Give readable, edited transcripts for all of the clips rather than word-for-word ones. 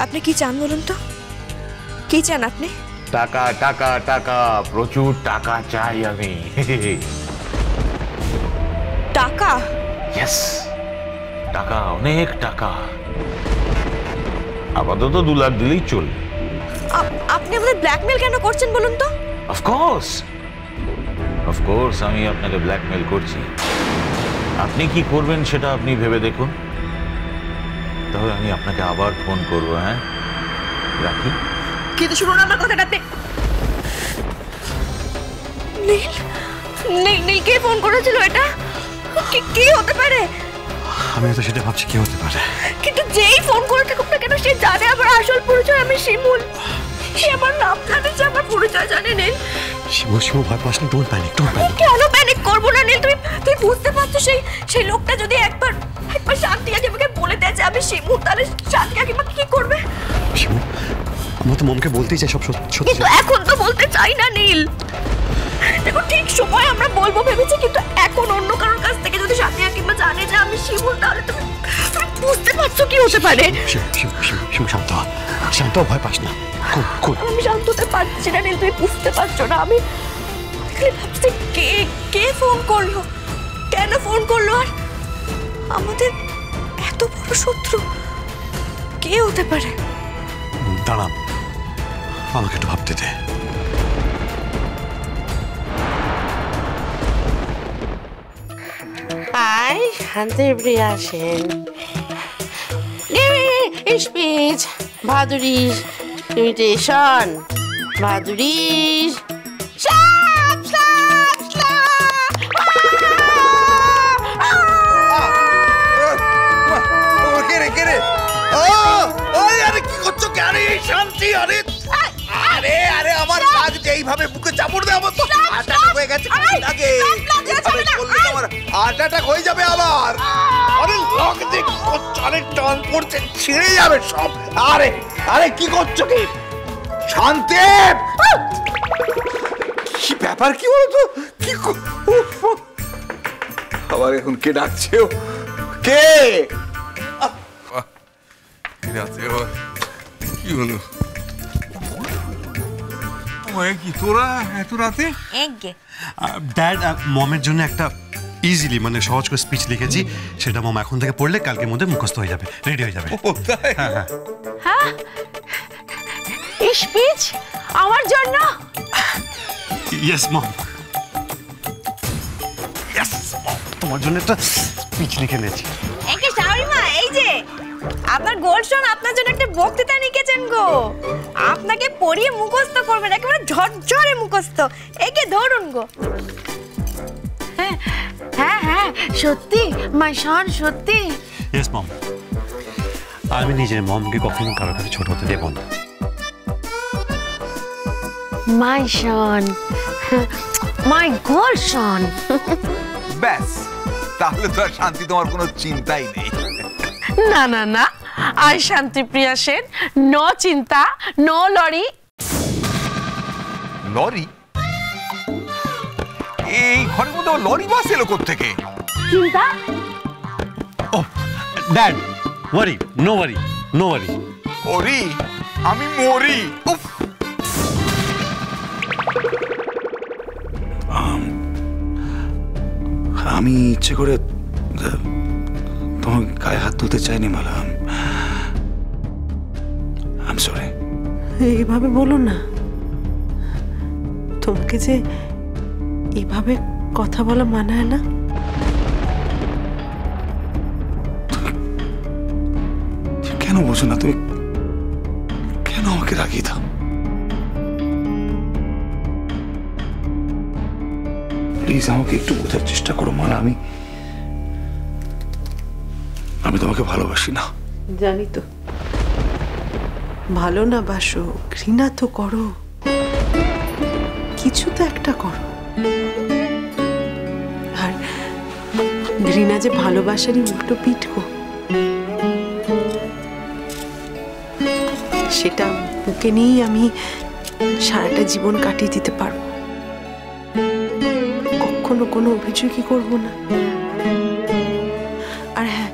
আপনি কি চান বলুন তো? কি চান আপনি? টাকা টাকা টাকা, প্রচুর টাকা চাই আমি। টাকা? ইয়েস, টাকা, অনেক টাকা। আপাতত 2 লাখ দিলেই চলবে। আপনি আমাদের ব্ল্যাকমেল কেন করছেন বলুন তো? অফকোর্স আমি আপনাকে ব্ল্যাকমেল করছি। আপনি কি করবেন সেটা আপনি ভেবে দেখুন। তাহলে আমি আপনাকে আবার ফোন করবো। হ্যাঁ, রাখি। কিন্তু শুনুন আমার কথাটা। নীল, নীল কে ফোন করেছিল? এটা কি হতে পারে? আমি তো সেটা ভাবছি কি হতে পারে। কিন্তু যেই ফোন করে থাকুক না কেন, সে জানে আমার আসল পরিচয়। আমি শিমুল। সে আমার নাম জানে, সে আমার পরিচয় জানে। নীল, শিমুল ভয় পাস না, ডোন্ট প্যানিক। কেন প্যানিক করবো না নীল? তুই বুঝতে পারছো সেই লোকটা যদি একবার শান্তি কাকিমাকে বলে দেয় যে আমি শিমুল, তাহলে শান্তি কাকিমা কি করবে? শিমুল, আমরা তো মমকে বলতেই চাই সব সত্যি, কিন্তু এখন তো বলতে চাই না নীল। দেখো, ঠিক সময় আমরা বলবো ভেবেছি, কিন্তু এখন অন্য কারোর কাছ থেকে যদি শান্তি কাকিমা জানে যে আমি শিমুল, তাহলে তুমি বুঝতে পারছো কি হতে পারে? শিমুল শান্ত হ, ভয় পাস না। আমি শান্ত হতে পারছি না নীল, তুমি বুঝতে পারছো না। আমি ভাবছি কে ফোন করলো, কেন ফোন করলো, আর আমাদের এত বড় শত্রু কে হতে পারে? দাঁড়া, আমাকে একটু ভাবতে দে। Hi, Shantipriya Sen. Give me a speech. Bhaduri's imitation. Bhaduri's. Stop! Stop! Stop! Get it! আরে কি করছো? আরে শান্তি, আরে আরে আরে আমার কাজ যে এইভাবে বুকে চাপড় দে, আমার তো হার্ট হয়ে গেছে। আগে বললে তো আমার হার্ট অ্যাটাক হয়ে যাবে আবার। আরে লক দেখ, আরে টান পড়ছে, ছিঁড়ে যাবে সব। আরে আরে কি করছো কি? শান্তি, কি ব্যাপার? কি বলতো? কি আবার এখন কে ডাকছে? কে? কি হলো? কি তোরা এত রাতে? ড্যাড, মমের জন্য একটা ইজিলি মানে সহজ করে স্পিচ লিখেছি, সেটা মম এখন থেকে পড়লে কালকের মধ্যে মুখস্থ হয়ে যাবে, রেডি হয়ে যাবে। হ্যাঁ, স্পিচ আমার জন্য? ইয়েস মম, তোমার জন্য একটা স্পিচ লিখে নিয়েছি। একে শাওরিমা, এই যে আপনার গোলসং আপনার জন্য একটা বক্তৃতা লিখেছেন গো। আপনাকে পড়িয়ে মুখস্থ করবেন, একেবারে ঝরঝরে মুখস্থ। একে ধরুন গো। হ্যাঁ হ্যাঁ হ্যাঁ, সত্যি মাই সন, সত্যি। ইয়েস মম, আমি নিজের মমকে কখনো কারোর কাছে ছোট হতে দেব না। মাই সন, মাই গোলসন। ব্যাস, তাহলে তো আর শান্তি তোমার কোনো চিন্তাই নেই। না না না, আই শান্তিপ্রিয়া সেন, নো চিন্তা, নো লরি। লরি? এই ঘরের মধ্যে লরি বাস এলো কোত্থেকে? চিন্তা? ও ড্যাড, ওয়ারি, নো ওয়ারি, নো ওয়ারি। ওরি, আমি মরি। উফ, আমি ইচ্ছে করে তোমার গায়ে হাত তুলতে চাইনি মালা। I sorry. এইভাবে বলো না, তোমাকে যে এইভাবে কথা বলা মানায় না। কেন বোঝো না তুমি? কেন আমাকে রাগিয়ে দাও? প্লিজ আমাকে একটু বোঝার চেষ্টা করো মালা। আমি তোমাকে ভালোবাসি না। জানি তো, ভালো না বাসো, ঘৃণা তো করো, কিছু তো একটা করো। আর ঘৃণা যে ভালোবাসারই উল্টো পিঠ গো। সেটা বুকে নিয়েই আমি সারাটা জীবন কাটিয়ে দিতে পারবো, কখনো কোনো অভিযোগই করবো না। আর হ্যাঁ,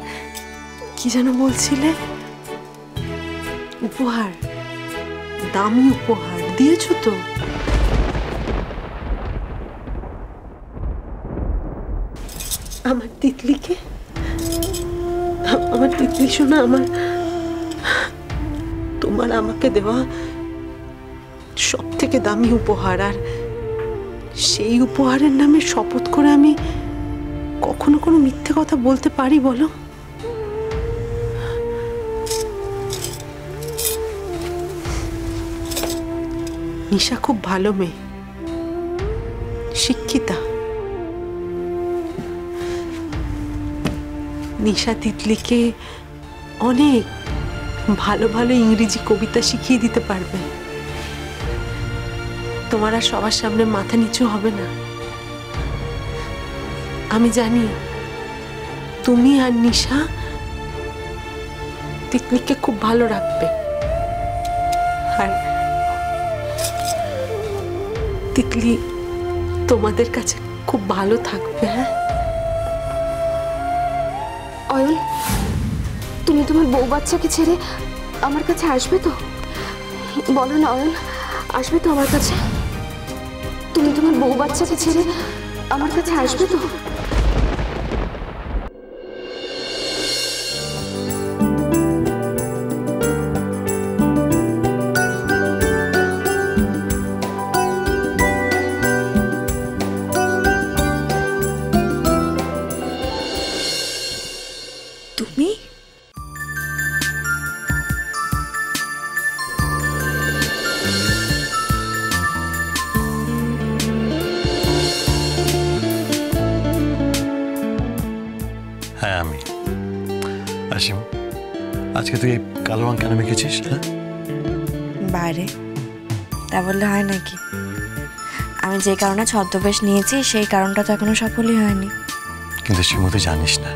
কি যেন বলছিলে? উপহার, দামি উপহার দিয়েছো তো? আমার তিতলিকে, আমার তিতলি শোনা, আমার তোমার আমাকে দেওয়া সব থেকে দামি উপহার, আর সেই উপহারের নামে শপথ করে আমি কখনো কোনো মিথ্যে কথা বলতে পারি বলো? নিশা খুব ভালো মেয়ে, শিক্ষিতা। নিশা তিতলিকে অনেক ভালো ভালো ইংরেজি কবিতা শিখিয়ে দিতে পারবে। তোমার আর সবার সামনে মাথা নিচু হবে না। আমি জানি তুমি আর নিশা তিতলিকে খুব ভালো রাখবে, আর তিতলি তোমাদের কাছে খুব ভালো থাকবে। হ্যাঁ অয়ন, তুমি তোমার বউ বাচ্চাকে ছেড়ে আমার কাছে আসবে তো? বলো না অয়ন, আসবে তো আমার কাছে? তুমি তোমার বউ বাচ্চাকে ছেড়ে আমার কাছে আসবে তো? তুমি? হ্যাঁ আমি। আসিম, আজকে তুই কালো রং কেন মেখেছিস? হ্যাঁ বাইরে তা বললে হয় নাকি? আমি যে কারণে ছদ্মবেশ নিয়েছি সেই কারণটা তো এখনো সফলই হয়নি। কিন্তু শিমু, তুই জানিস না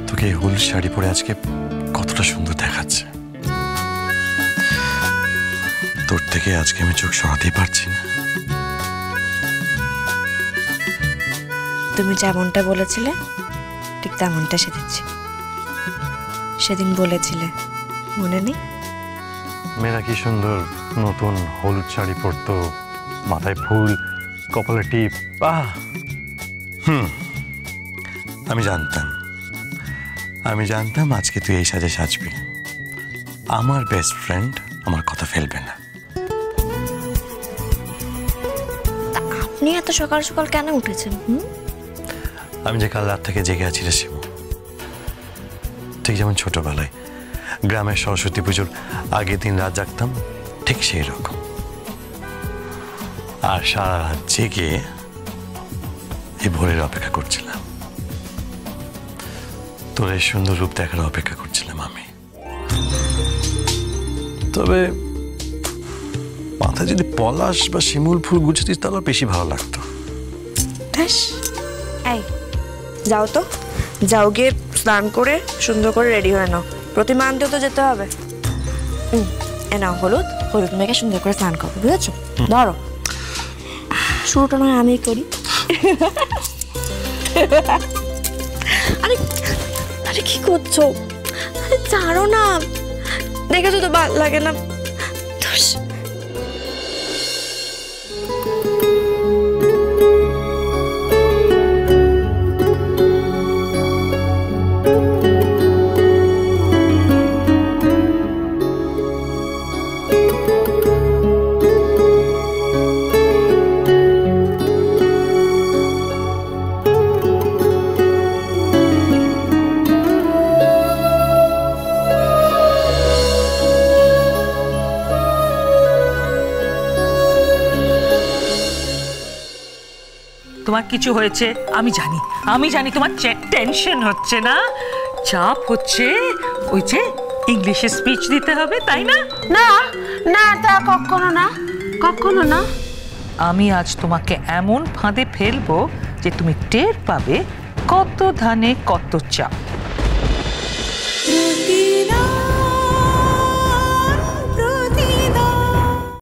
তোকে এই হলুদ শাড়ি পরে আজকে কতটা সুন্দর দেখাচ্ছে। তোর থেকে আজকে আমি চোখ সরাতেই পারছি না। তুমি যেমনটা বলেছিলে ঠিক তেমনটা সেজেছি। সেদিন বলেছিলে, মনে নেই? মেয়েরা কি সুন্দর নতুন হলুদ শাড়ি পরতো, মাথায় ফুল, কপালে টিপ। আমি জানতাম আজকে তুই এই সাজে সাজবি। আমার বেস্ট ফ্রেন্ড আমার কথা ফেলবে না। আপনি এত সকাল সকাল কেন উঠেছেন? আমি যে কাল রাত থেকে জেগে আছি রে শিমু, ঠিক যেমন ছোটবেলায় গ্রামের সরস্বতী পুজোর আগের দিন রাত জাগতাম, ঠিক সেই রকম। আর সারা রাত জেগে এই ভোরের অপেক্ষা করছিলাম, তোর এই সুন্দর রূপ দেখার অপেক্ষা করছিলাম আমি। তবে মাথায় যদি পলাশ বা শিমুল ফুল গুছাতিস তাহলে বেশি ভালো লাগতো। এই যাও তো, যাও গিয়ে স্নান করে সুন্দর করে রেডি হয়ে নাও। প্রতিমা আনতেও তো যেতে হবে। এ নাও হলুদ, হলুদ মেখে সুন্দর করে স্নান করো, বুঝেছো? ধরো, শুরুটা নয় আমি করি। আরে আরে কি করছো? আরে ছাড়ো না, দেখেছো তো ভালো লাগে না। তোমার কিছু হয়েছে আমি জানি তোমার টেনশন হচ্ছে না, চাপ হচ্ছে। ওই যে ইংলিশে স্পিচ দিতে হবে, তাই না? না না, তা কখনো না, কখনো না। আমি আজ তোমাকে এমন ফাঁদে ফেলবো যে তুমি টের পাবে কত ধানে কত চাপ।